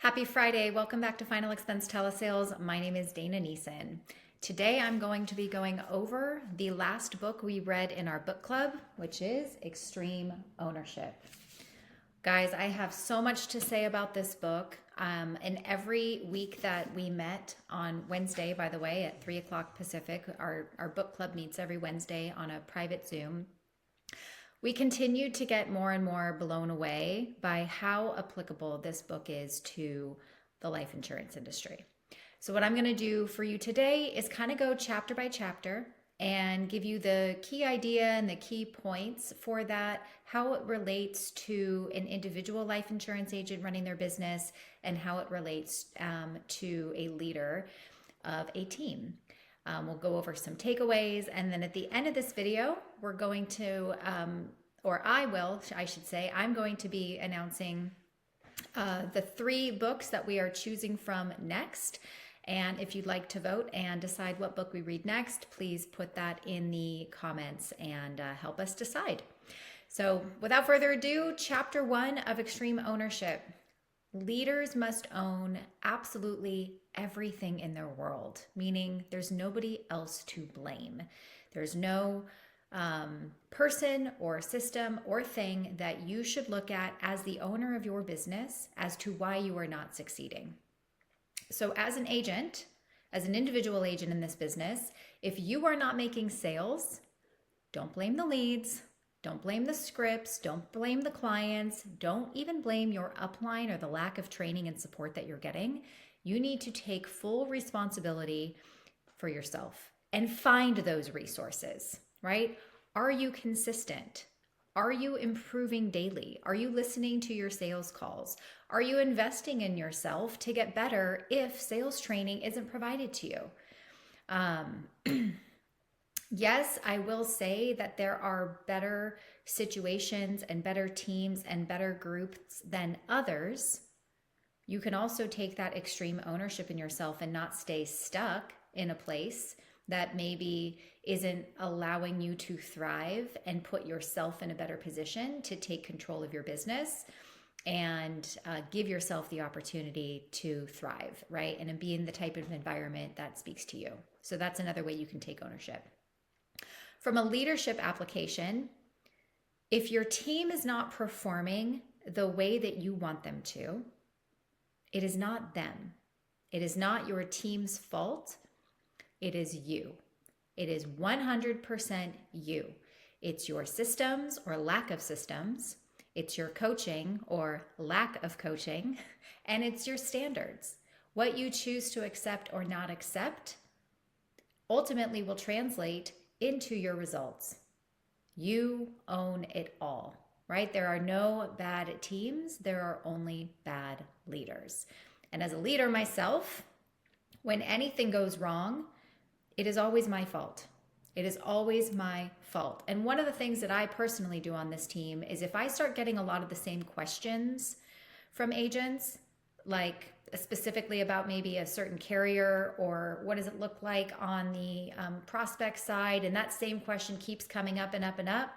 Happy Friday. Welcome back to Final Expense Telesales. My name is Dana Neeson. Today I'm going to be going over the last book we read in our book club, which is Extreme Ownership. Guys, I have so much to say about this book. And every week that we met on Wednesday, by the way, at 3 o'clock Pacific, our book club meets every Wednesday on a private Zoom. We continue to get more and more blown away by how applicable this book is to the life insurance industry. So what I'm going to do for you today is kind of go chapter by chapter and give you the key idea and the key points for that, how it relates to an individual life insurance agent running their business, and how it relates to a leader of a team. We'll go over some takeaways, and then at the end of this video, we're going to, I'm going to be announcing the 3 books that we are choosing from next. And if you'd like to vote and decide what book we read next, please put that in the comments and help us decide. So without further ado, chapter 1 of Extreme Ownership. Leaders must own absolutely everything in their world, meaning there's nobody else to blame. There's no person or system or thing that you should look at as the owner of your business as to why you are not succeeding. So as an agent, as an individual agent in this business, if you are not making sales, don't blame the leads. Don't blame the scripts, don't blame the clients, don't even blame your upline or the lack of training and support that you're getting. You need to take full responsibility for yourself and find those resources, right? Are you consistent? Are you improving daily? Are you listening to your sales calls? Are you investing in yourself to get better if sales training isn't provided to you? Yes, I will say that there are better situations and better teams and better groups than others. You can also take that extreme ownership in yourself and not stay stuck in a place that maybe isn't allowing you to thrive and put yourself in a better position to take control of your business and give yourself the opportunity to thrive, right? And be in the type of environment that speaks to you. So that's another way you can take ownership. From a leadership application, if your team is not performing the way that you want them to, it is not them. It is not your team's fault. It is you. It is 100% you. It's your systems or lack of systems. It's your coaching or lack of coaching. And it's your standards. What you choose to accept or not accept ultimately will translate into your results. You own it all, right? There are no bad teams. There are only bad leaders. And as a leader myself, when anything goes wrong, it is always my fault. It is always my fault. And one of the things that I personally do on this team is if I start getting a lot of the same questions from agents, like specifically about maybe a certain carrier or what does it look like on the prospect side, and that same question keeps coming up and up and up,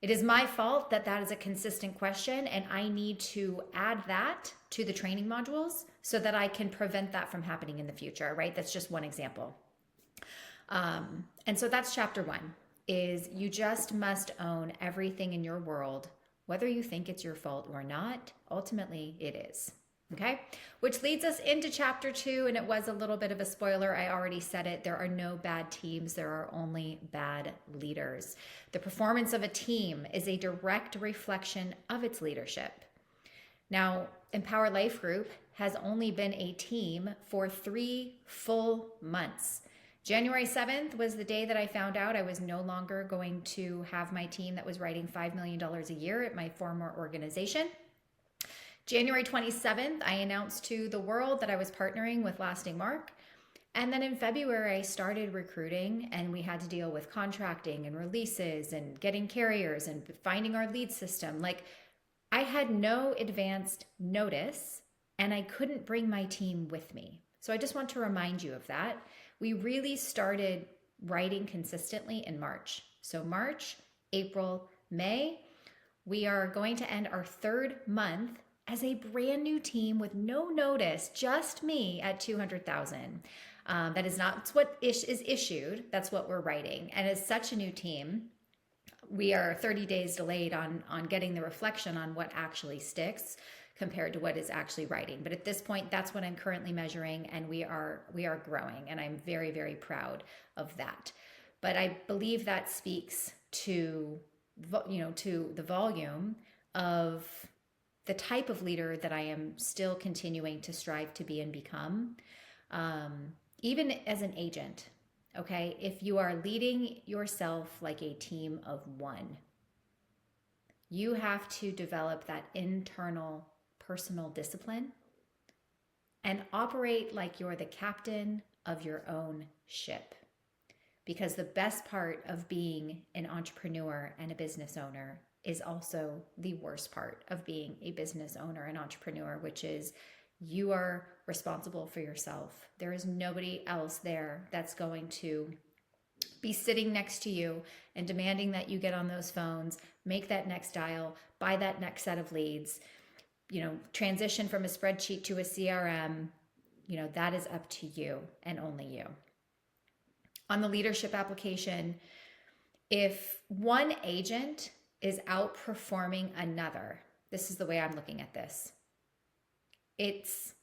it is my fault that that is a consistent question, and I need to add that to the training modules so that I can prevent that from happening in the future, right? That's just one example. And so that's chapter 1, is you just must own everything in your world, whether you think it's your fault or not. Ultimately, it is. Okay, which leads us into chapter 2, and it was a little bit of a spoiler. I already said it. There are no bad teams. There are only bad leaders. The performance of a team is a direct reflection of its leadership. Now, Empower Life Group has only been a team for 3 full months. January 7th was the day that I found out I was no longer going to have my team that was writing $5 million a year at my former organization. January 27th, I announced to the world that I was partnering with Lasting Mark. And then in February, I started recruiting, and we had to deal with contracting and releases and getting carriers and finding our lead system. Like, I had no advanced notice, and I couldn't bring my team with me. So I just want to remind you of that. We really started writing consistently in March. So March, April, May, we are going to end our 3rd month as a brand new team with no notice, just me at 200,000. That is not what is issued. That's what we're writing. And as such a new team, we are 30 days delayed on getting the reflection on what actually sticks compared to what is actually writing. But at this point, that's what I'm currently measuring, and we are growing, and I'm very, very proud of that. But I believe that speaks to to the volume of the type of leader that I am still continuing to strive to be and become, even as an agent. Okay, if you are leading yourself like a team of one, you have to develop that internal personal discipline and operate like you're the captain of your own ship. Because the best part of being an entrepreneur and a business owner is also the worst part of being a business owner and entrepreneur, which is you are responsible for yourself. There is nobody else there that's going to be sitting next to you and demanding that you get on those phones, make that next dial, buy that next set of leads, transition from a spreadsheet to a CRM. That is up to you and only you. On the leadership application, if one agent is outperforming another, this is the way I'm looking at this. It's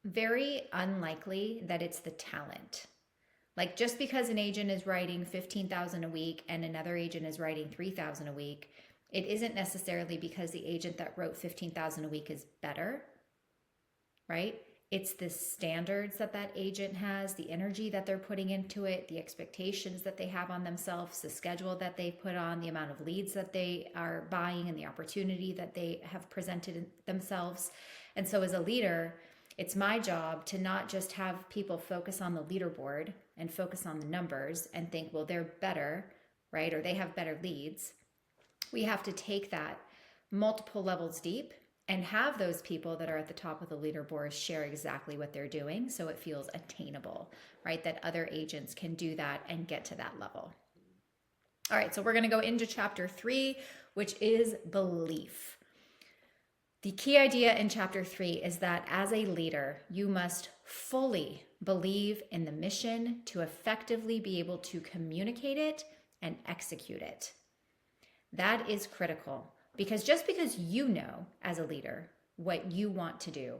very unlikely that it's the talent. Like, just because an agent is writing 15,000 a week and another agent is writing 3,000 a week, it isn't necessarily because the agent that wrote 15,000 a week is better, right? It's the standards that agent has, the energy that they're putting into it, the expectations that they have on themselves, the schedule that they put on, the amount of leads that they are buying, and the opportunity that they have presented themselves. And so as a leader, it's my job to not just have people focus on the leaderboard and focus on the numbers and think, well, they're better, right? Or they have better leads. We have to take that multiple levels deep and have those people that are at the top of the leaderboard share exactly what they're doing, so it feels attainable, right? That other agents can do that and get to that level. All right, so we're going to go into chapter 3, which is belief. The key idea in chapter 3 is that as a leader, you must fully believe in the mission to effectively be able to communicate it and execute it. That is critical. Because just because you know as a leader what you want to do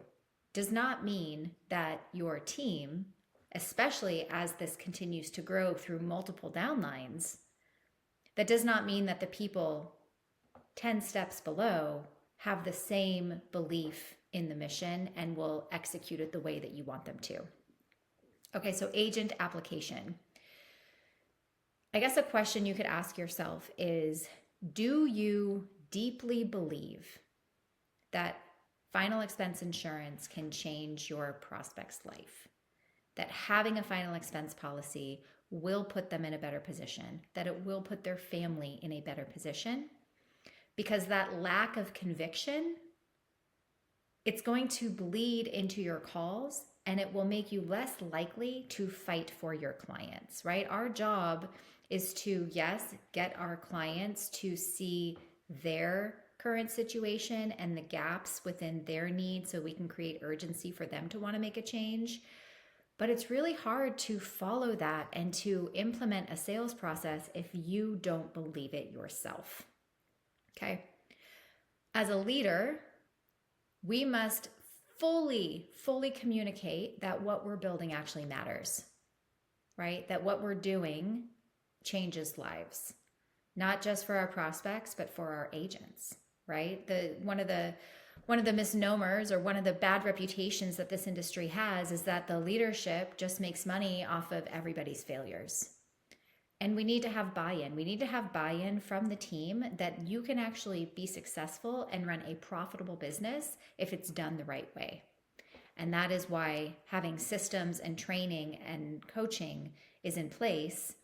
does not mean that your team, especially as this continues to grow through multiple downlines, that does not mean that the people 10 steps below have the same belief in the mission and will execute it the way that you want them to. Okay, so agent application. I guess a question you could ask yourself is, do you deeply believe that final expense insurance can change your prospect's life? That having a final expense policy will put them in a better position, that it will put their family in a better position? Because that lack of conviction, it's going to bleed into your calls, and it will make you less likely to fight for your clients, right? Our job is to, yes, get our clients to see their current situation and the gaps within their needs so we can create urgency for them to want to make a change. But it's really hard to follow that and to implement a sales process if you don't believe it yourself. Okay. As a leader, we must fully communicate that what we're building actually matters, right? That what we're doing changes lives, not just for our prospects, but for our agents, right? One of the misnomers, or one of the bad reputations that this industry has, is that the leadership just makes money off of everybody's failures. And we need to have buy-in. We need to have buy-in from the team that you can actually be successful and run a profitable business if it's done the right way. And that is why having systems and training and coaching is in place,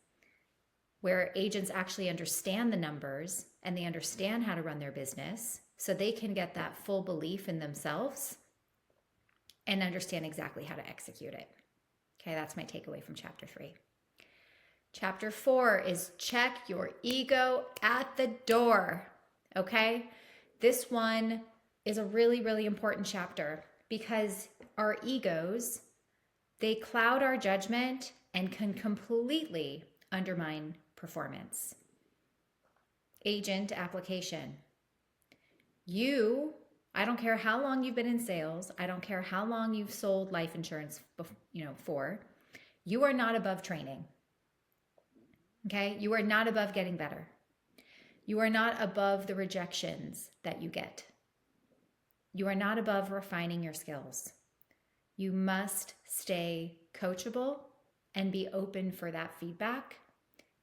where agents actually understand the numbers and they understand how to run their business so they can get that full belief in themselves and understand exactly how to execute it. Okay, that's my takeaway from chapter 3. Chapter 4 is check your ego at the door. Okay, this one is a really, really important chapter because our egos, they cloud our judgment and can completely undermine performance. Agent application. I don't care how long you've been in sales. I don't care how long you've sold life insurance, for. You are not above training. Okay? You are not above getting better. You are not above the rejections that you get. You are not above refining your skills. You must stay coachable and be open for that feedback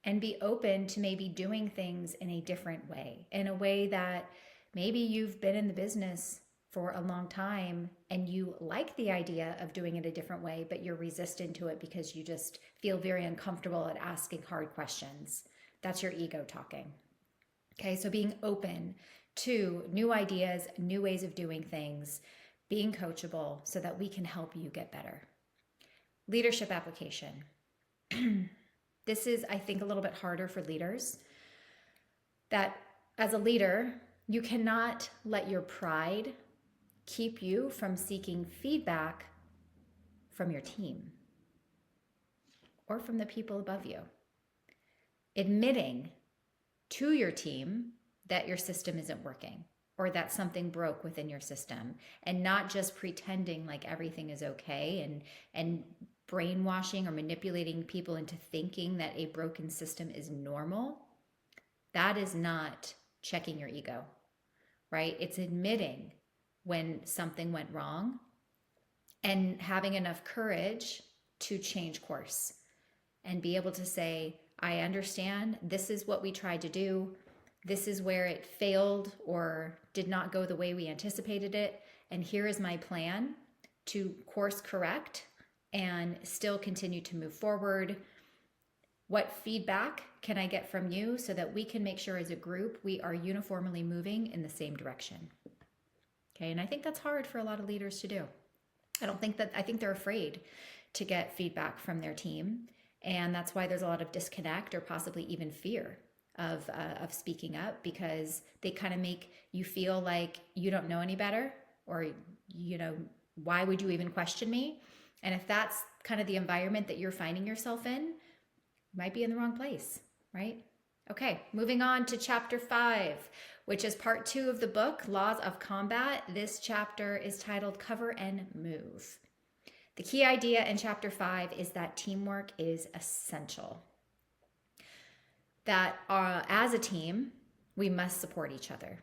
and be open to maybe doing things in a different way, in a way that maybe you've been in the business for a long time and you like the idea of doing it a different way, but you're resistant to it because you just feel very uncomfortable at asking hard questions. That's your ego talking. Okay, so being open to new ideas, new ways of doing things, being coachable so that we can help you get better. Leadership application. This is, I think, a little bit harder for leaders. That as a leader, you cannot let your pride keep you from seeking feedback from your team or from the people above you. Admitting to your team that your system isn't working or that something broke within your system, and not just pretending like everything is okay and brainwashing or manipulating people into thinking that a broken system is normal. That is not checking your ego, right? It's admitting when something went wrong and having enough courage to change course and be able to say, I understand, this is what we tried to do. This is where it failed or did not go the way we anticipated it. And here is my plan to course correct and still continue to move forward. What feedback can I get from you so that we can make sure as a group we are uniformly moving in the same direction? Okay, and I think that's hard for a lot of leaders to do. I think they're afraid to get feedback from their team. And that's why there's a lot of disconnect or possibly even fear of speaking up, because they kind of make you feel like you don't know any better, or, why would you even question me? And if that's kind of the environment that you're finding yourself in, you might be in the wrong place, right? Okay, moving on to chapter 5, which is part 2 of the book, Laws of Combat. This chapter is titled Cover and Move. The key idea in chapter 5 is that teamwork is essential. That as a team, we must support each other.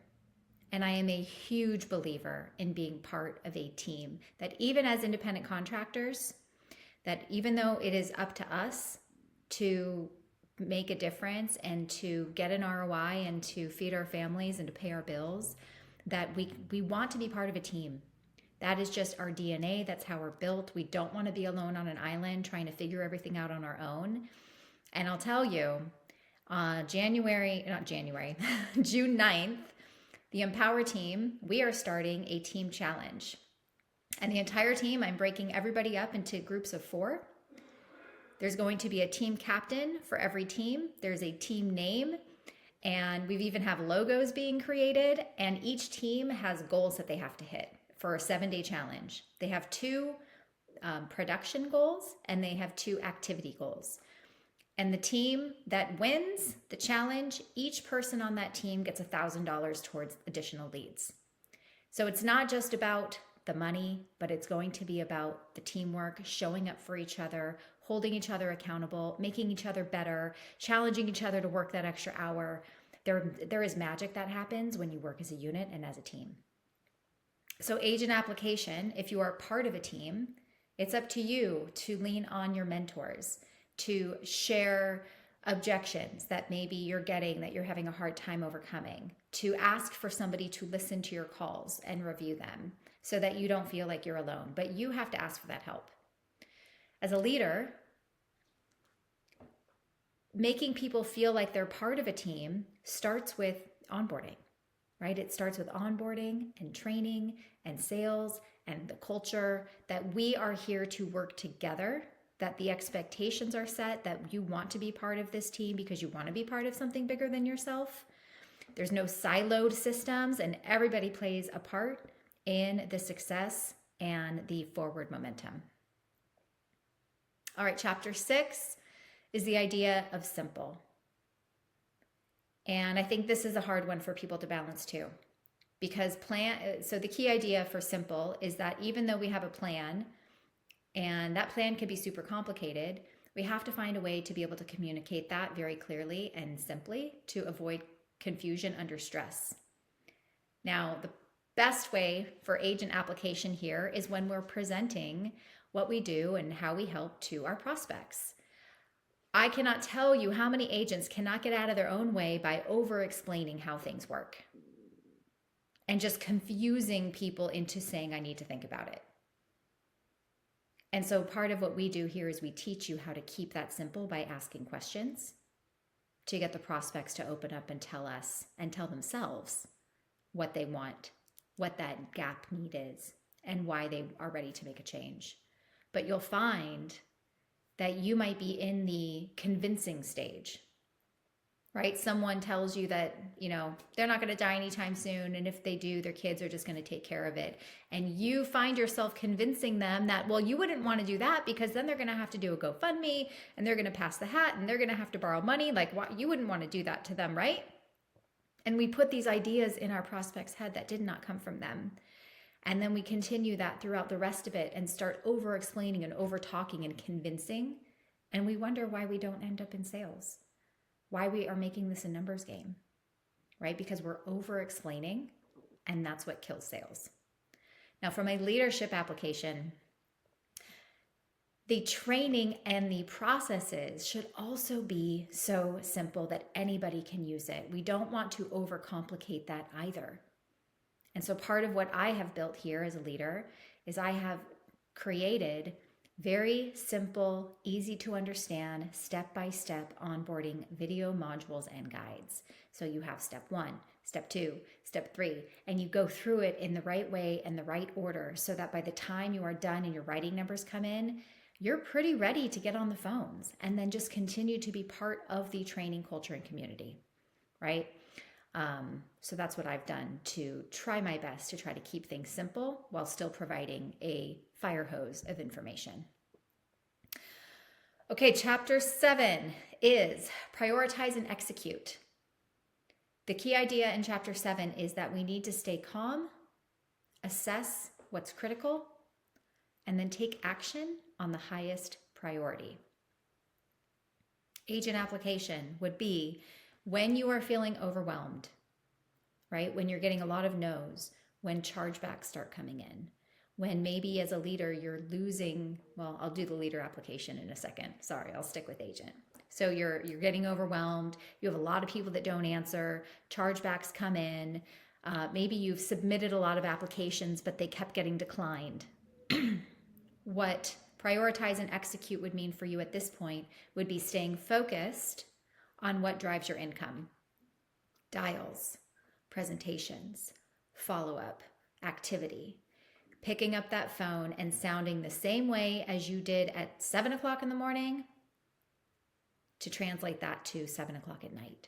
And I am a huge believer in being part of a team, that even as independent contractors, that even though it is up to us to make a difference and to get an ROI and to feed our families and to pay our bills, that we want to be part of a team. That is just our DNA. That's how we're built. We don't want to be alone on an island trying to figure everything out on our own. And I'll tell you, June 9th, the Empower team, we are starting a team challenge. And the entire team, I'm breaking everybody up into groups of 4. There's going to be a team captain for every team. There's a team name, and we've even have logos being created. And each team has goals that they have to hit for a 7-day challenge. They have 2 production goals and they have 2 activity goals. And the team that wins the challenge, each person on that team gets $1,000 towards additional leads. So it's not just about the money, but it's going to be about the teamwork, showing up for each other, holding each other accountable, making each other better, challenging each other to work that extra hour. There is magic that happens when you work as a unit and as a team. So agent application, if you are part of a team, it's up to you to lean on your mentors, to share objections that maybe you're getting that you're having a hard time overcoming, to ask for somebody to listen to your calls and review them so that you don't feel like you're alone, but you have to ask for that help. As a leader, making people feel like they're part of a team starts with onboarding, right? It starts with onboarding and training and sales and the culture, that we are here to work together, that the expectations are set, that you want to be part of this team because you want to be part of something bigger than yourself. There's no siloed systems and everybody plays a part. in the success and the forward momentum. All right, chapter 6 is the idea of simple. And I think this is a hard one for people to balance too. Because so the key idea for simple is that even though we have a plan, and that plan can be super complicated, we have to find a way to be able to communicate that very clearly and simply to avoid confusion under stress. Now, the best way for agent application here is when we're presenting what we do and how we help to our prospects. I cannot tell you how many agents cannot get out of their own way by over-explaining how things work and just confusing people into saying, I need to think about it. And so part of what we do here is we teach you how to keep that simple by asking questions to get the prospects to open up and tell us and tell themselves what they want, what that gap need is, and why they are ready to make a change. But you'll find that you might be in the convincing stage, right? Someone tells you that, they're not going to die anytime soon. And if they do, their kids are just going to take care of it. And you find yourself convincing them that, well, you wouldn't want to do that because then they're going to have to do a GoFundMe and they're going to pass the hat and they're going to have to borrow money. Like, what? You wouldn't want to do that to them, right? And we put these ideas in our prospect's head that did not come from them. And then we continue that throughout the rest of it and start over explaining and over talking and convincing. And we wonder why we don't end up in sales, why we are making this a numbers game, right? Because we're over explaining, and that's what kills sales. Now, from a leadership application, the training and the processes should also be so simple that anybody can use it. We don't want to overcomplicate that either. And so part of what I have built here as a leader is I have created very simple, easy to understand, step-by-step onboarding video modules and guides. So you have step 1, step 2, step 3, and you go through it in the right way and the right order so that by the time you are done and your writing numbers come in, you're pretty ready to get on the phones and then just continue to be part of the training culture and community, right? So that's what I've done to try my best to try to keep things simple while still providing a fire hose of information. Okay, chapter 7 is prioritize and execute. The key idea in chapter 7 is that we need to stay calm, assess what's critical, and then take action on the highest priority. Agent application would be when you are feeling overwhelmed, right? When you're getting a lot of no's, when chargebacks start coming in, when maybe as a leader you're losing, well, I'll do the leader application in a second. Sorry, I'll stick with agent. So you're getting overwhelmed. You have a lot of people that don't answer. Chargebacks come in. Maybe you've submitted a lot of applications, but they kept getting declined. What prioritize and execute would mean for you at this point would be staying focused on what drives your income. Dials, presentations, follow-up, activity. Picking up that phone and sounding the same way as you did at 7 o'clock in the morning to translate that to 7 o'clock at night.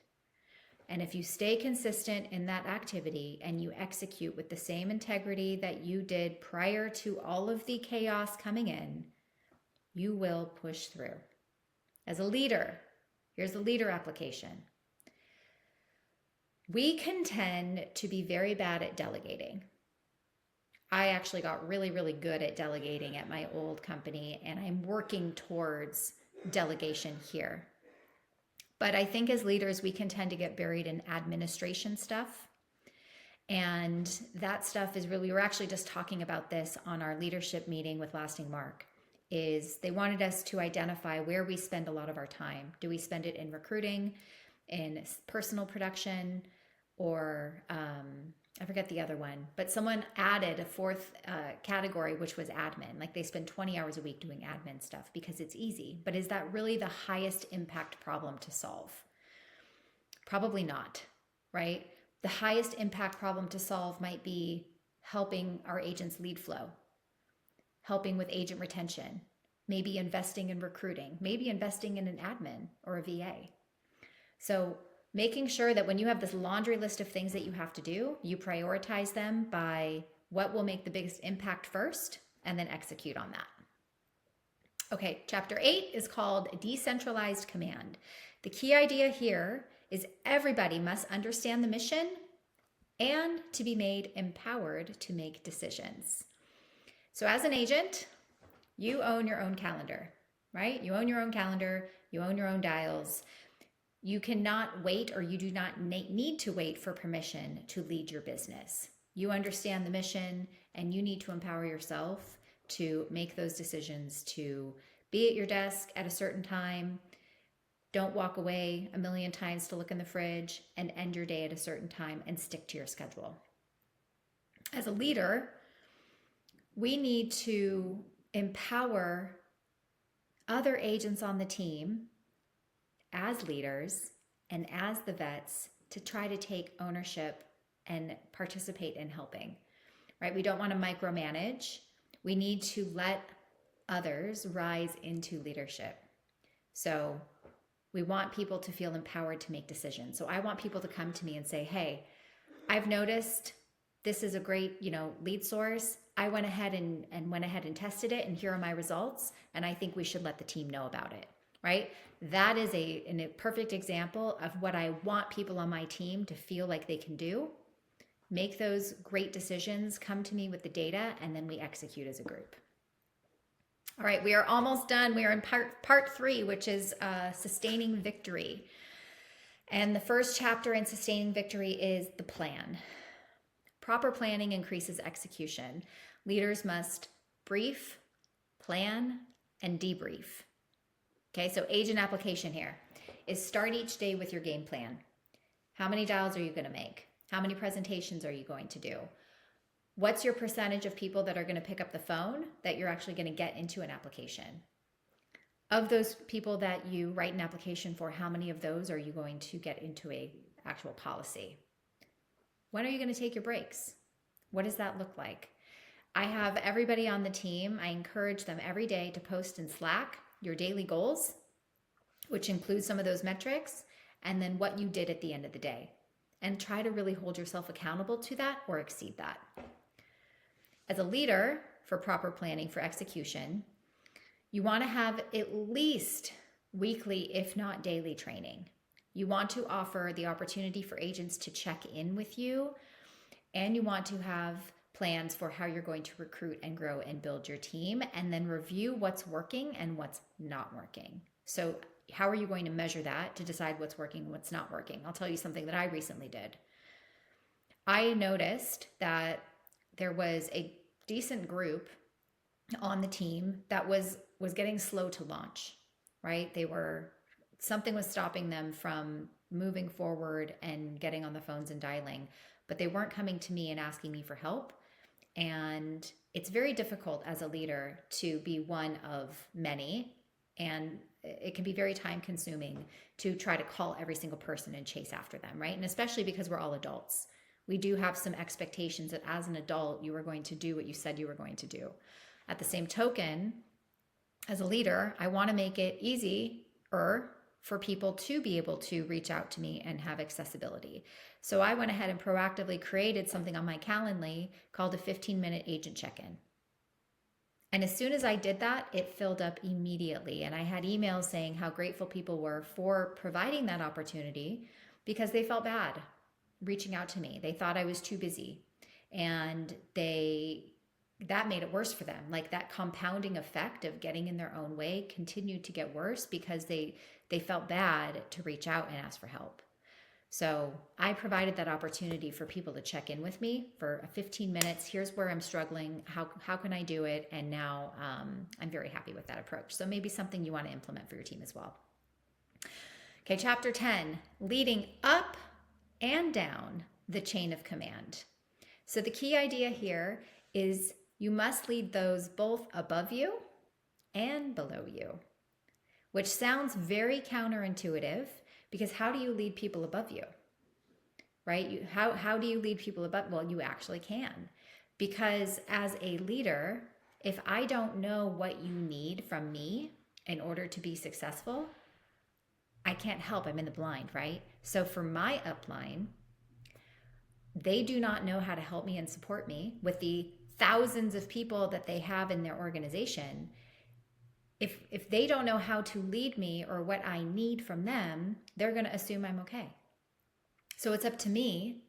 And if you stay consistent in that activity and you execute with the same integrity that you did prior to all of the chaos coming in, you will push through. As a leader, here's the leader application. We can tend to be very bad at delegating. I actually got really, really good at delegating at my old company, and I'm working towards delegation here. But I think as leaders, we can tend to get buried in administration stuff. And that stuff is really, we were actually just talking about this on our leadership meeting with Lasting Mark, is they wanted us to identify where we spend a lot of our time. Do we spend it in recruiting, in personal production, or I forget the other one, but someone added a fourth category, which was admin. Like they spend 20 hours a week doing admin stuff because it's easy. But is that really the highest impact problem to solve? Probably not, right? The highest impact problem to solve might be helping our agents lead flow, helping with agent retention, maybe investing in recruiting, maybe investing in an admin or a VA. So making sure that when you have this laundry list of things that you have to do, you prioritize them by what will make the biggest impact first, and then execute on that. Okay, chapter 8 is called Decentralized Command. The key idea here is everybody must understand the mission and to be made empowered to make decisions. So as an agent, you own your own calendar, right? You own your own calendar, you own your own dials. You cannot wait, or you do not need to wait for permission to lead your business. You understand the mission and you need to empower yourself to make those decisions, to be at your desk at a certain time. Don't walk away a million times to look in the fridge, and end your day at a certain time and stick to your schedule. As a leader, we need to empower other agents on the team as leaders and as the vets to try to take ownership and participate in helping, right? We don't want to micromanage. We need to let others rise into leadership. So we want people to feel empowered to make decisions. So I want people to come to me and say, hey, I've noticed this is a great, lead source. I went ahead and tested it, and here are my results. And I think we should let the team know about it, right? That is a perfect example of what I want people on my team to feel like they can do. Make those great decisions, come to me with the data, and then we execute as a group. All right, we are almost done. We are in part 3, which is sustaining victory. And the first chapter in sustaining victory is the plan. Proper planning increases execution. Leaders must brief, plan, and debrief. Okay, so agent application here is start each day with your game plan. How many dials are you going to make? How many presentations are you going to do? What's your percentage of people that are going to pick up the phone that you're actually going to get into an application? Of those people that you write an application for, how many of those are you going to get into a actual policy? When are you going to take your breaks? What does that look like? I have everybody on the team. I encourage them every day to post in Slack your daily goals, which includes some of those metrics, and then what you did at the end of the day. And try to really hold yourself accountable to that or exceed that. As a leader, for proper planning for execution, you want to have at least weekly, if not daily, training. You want to offer the opportunity for agents to check in with you, and you want to have plans for how you're going to recruit and grow and build your team, and then review what's working and what's not working. So how are you going to measure that to decide what's working and what's not working? I'll tell you something that I recently did. I noticed that there was a decent group on the team that was getting slow to launch, right? Something was stopping them from moving forward and getting on the phones and dialing, but they weren't coming to me and asking me for help. And it's very difficult as a leader to be one of many, and it can be very time consuming to try to call every single person and chase after them, right? And especially because we're all adults. We do have some expectations that as an adult, you are going to do what you said you were going to do. At the same token, as a leader, I want to make it easier for people to be able to reach out to me and have accessibility. So I went ahead and proactively created something on my Calendly called a 15-minute agent check-in. And as soon as I did that, it filled up immediately. And I had emails saying how grateful people were for providing that opportunity because they felt bad reaching out to me. They thought I was too busy. And that made it worse for them. Like that compounding effect of getting in their own way continued to get worse because they felt bad to reach out and ask for help. So I provided that opportunity for people to check in with me for 15 minutes. Here's where I'm struggling. How can I do it? And now I'm very happy with that approach. So maybe something you want to implement for your team as well. Okay, chapter 10, leading up and down the chain of command. So the key idea here is you must lead those both above you and below you, which sounds very counterintuitive because how do you lead people above you, right? How do you lead people above? Well, you actually can, because as a leader, if I don't know what you need from me in order to be successful, I can't help. I'm in the blind, right? So for my upline, they do not know how to help me and support me with the thousands of people that they have in their organization. If they don't know how to lead me or what I need from them, they're going to assume I'm okay. So it's up to me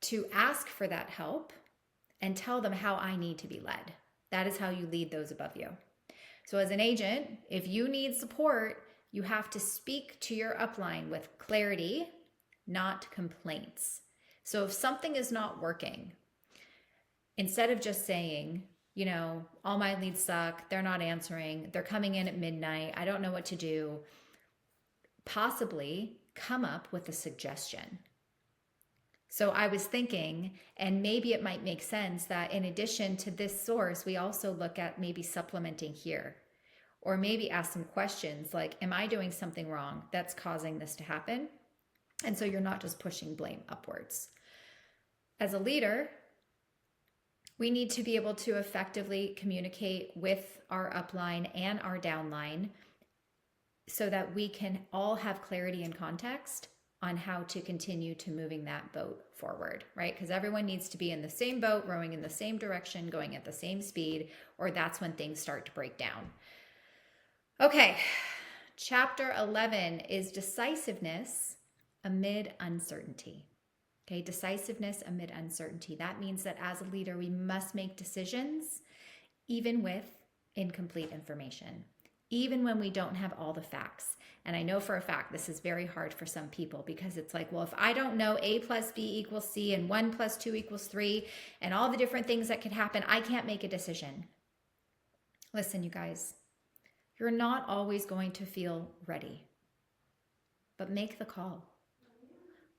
to ask for that help and tell them how I need to be led. That is how you lead those above you. So as an agent, if you need support, you have to speak to your upline with clarity, not complaints. So if something is not working, instead of just saying, you know, all my leads suck, they're not answering, they're coming in at midnight, I don't know what to do, possibly come up with a suggestion. So I was thinking, and maybe it might make sense that in addition to this source, we also look at maybe supplementing here, or maybe ask some questions like, am I doing something wrong that's causing this to happen? And so you're not just pushing blame upwards. As a leader, we need to be able to effectively communicate with our upline and our downline so that we can all have clarity and context on how to continue to moving that boat forward, right? Because everyone needs to be in the same boat, rowing in the same direction, going at the same speed, or that's when things start to break down. Okay, chapter 11 is decisiveness amid uncertainty. Okay, decisiveness amid uncertainty. That means that as a leader, we must make decisions even with incomplete information, even when we don't have all the facts. And I know for a fact this is very hard for some people because it's like, well, if I don't know A plus B equals C and 1 plus 2 equals 3 and all the different things that could happen, I can't make a decision. Listen, you guys, you're not always going to feel ready, but make the call.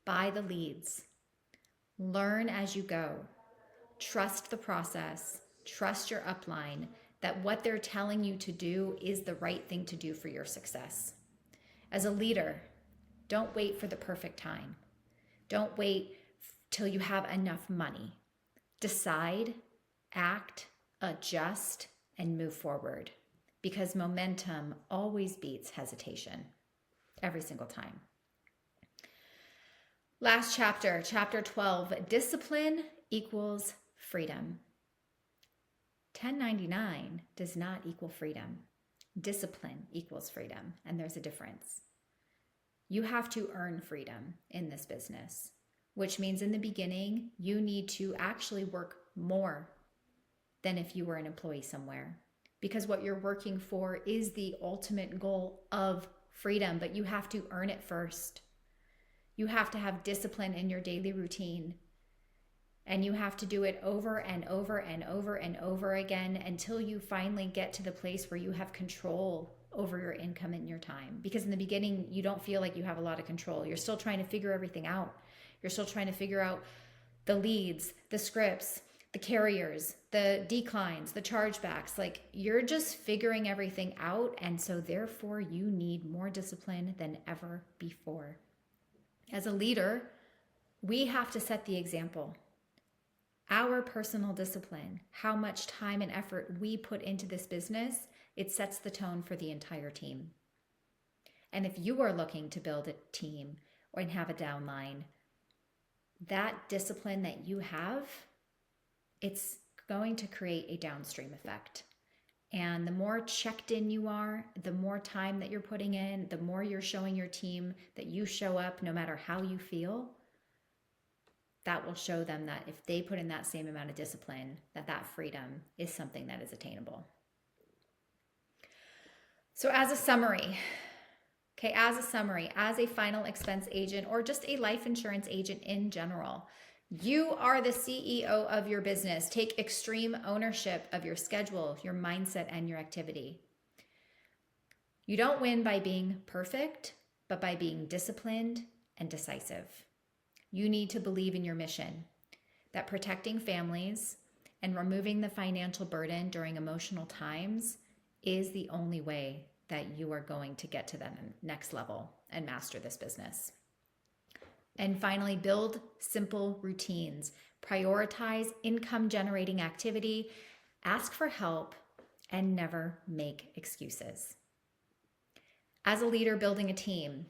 Buy the leads. Learn as you go. Trust the process. Trust your upline that what they're telling you to do is the right thing to do for your success. As a leader, don't wait for the perfect time. Don't wait till you have enough money. Decide, act, adjust, and move forward because momentum always beats hesitation every single time. Last chapter, chapter 12, discipline equals freedom. 1099 does not equal freedom. Discipline equals freedom, and there's a difference. You have to earn freedom in this business, which means in the beginning, you need to actually work more than if you were an employee somewhere, because what you're working for is the ultimate goal of freedom, but you have to earn it first. You have to have discipline in your daily routine. And you have to do it over and over and over and over again until you finally get to the place where you have control over your income and your time. Because in the beginning, you don't feel like you have a lot of control. You're still trying to figure everything out. You're still trying to figure out the leads, the scripts, the carriers, the declines, the chargebacks. Like you're just figuring everything out. And so therefore, you need more discipline than ever before. As a leader, we have to set the example. Our personal discipline, how much time and effort we put into this business, it sets the tone for the entire team. And if you are looking to build a team or have a downline, that discipline that you have, it's going to create a downstream effect. And the more checked in you are, the more time that you're putting in, the more you're showing your team that you show up no matter how you feel, that will show them that if they put in that same amount of discipline, that freedom is something that is attainable. So as a summary, as a final expense agent or just a life insurance agent in general, you are the CEO of your business. Take extreme ownership of your schedule, your mindset, and your activity. You don't win by being perfect, but by being disciplined and decisive. You need to believe in your mission, that protecting families and removing the financial burden during emotional times is the only way that you are going to get to the next level and master this business. And finally, build simple routines. Prioritize income-generating activity, ask for help, and never make excuses. As a leader building a team,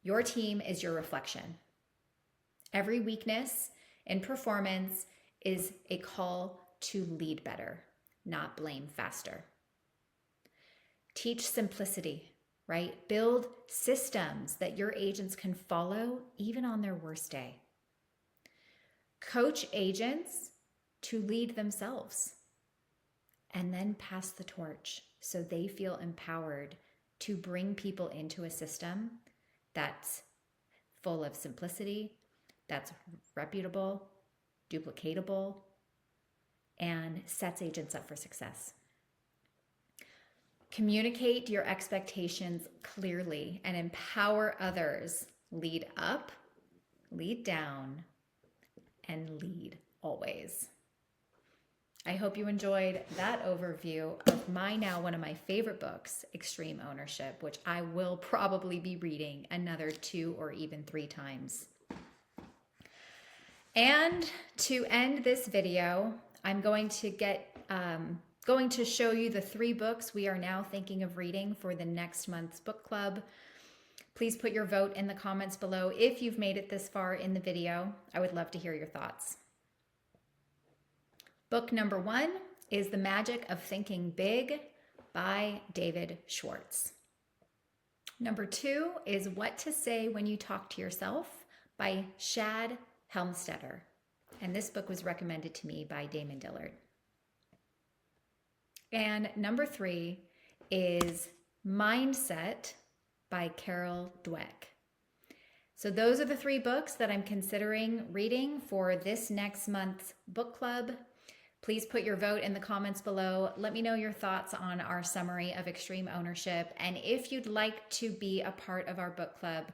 your team is your reflection. Every weakness in performance is a call to lead better, not blame faster. Teach simplicity, right? Build systems that your agents can follow even on their worst day. Coach agents to lead themselves and then pass the torch so they feel empowered to bring people into a system that's full of simplicity, that's reputable, duplicatable, and sets agents up for success. Communicate your expectations clearly and empower others. Lead up, lead down, and lead always. I hope you enjoyed that overview of one of my favorite books, Extreme Ownership, which I will probably be reading another 2 or even 3 times. And to end this video, I'm going to show you the 3 books we are now thinking of reading for the next month's book club. Please put your vote in the comments below if you've made it this far in the video. I would love to hear your thoughts. Book number 1 is The Magic of Thinking Big by David Schwartz. Number 2 is What to Say When You Talk to Yourself by Shad Helmstetter. And this book was recommended to me by Damon Dillard. And number 3 is Mindset by Carol Dweck. So those are the 3 books that I'm considering reading for this next month's book club. Please put your vote in the comments below. Let me know your thoughts on our summary of Extreme Ownership. And if you'd like to be a part of our book club,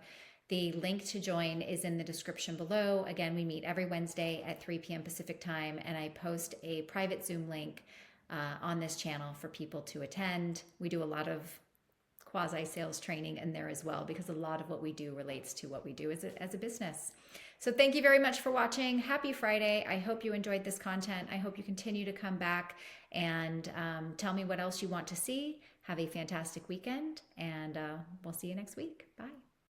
the link to join is in the description below. Again, we meet every Wednesday at 3 p.m. Pacific time, and I post a private Zoom link on this channel for people to attend. We do a lot of quasi-sales training in there as well, because a lot of what we do relates to what we do as a business. So thank you very much for watching. Happy Friday. I hope you enjoyed this content. I hope you continue to come back and tell me what else you want to see. Have a fantastic weekend, and we'll see you next week. Bye.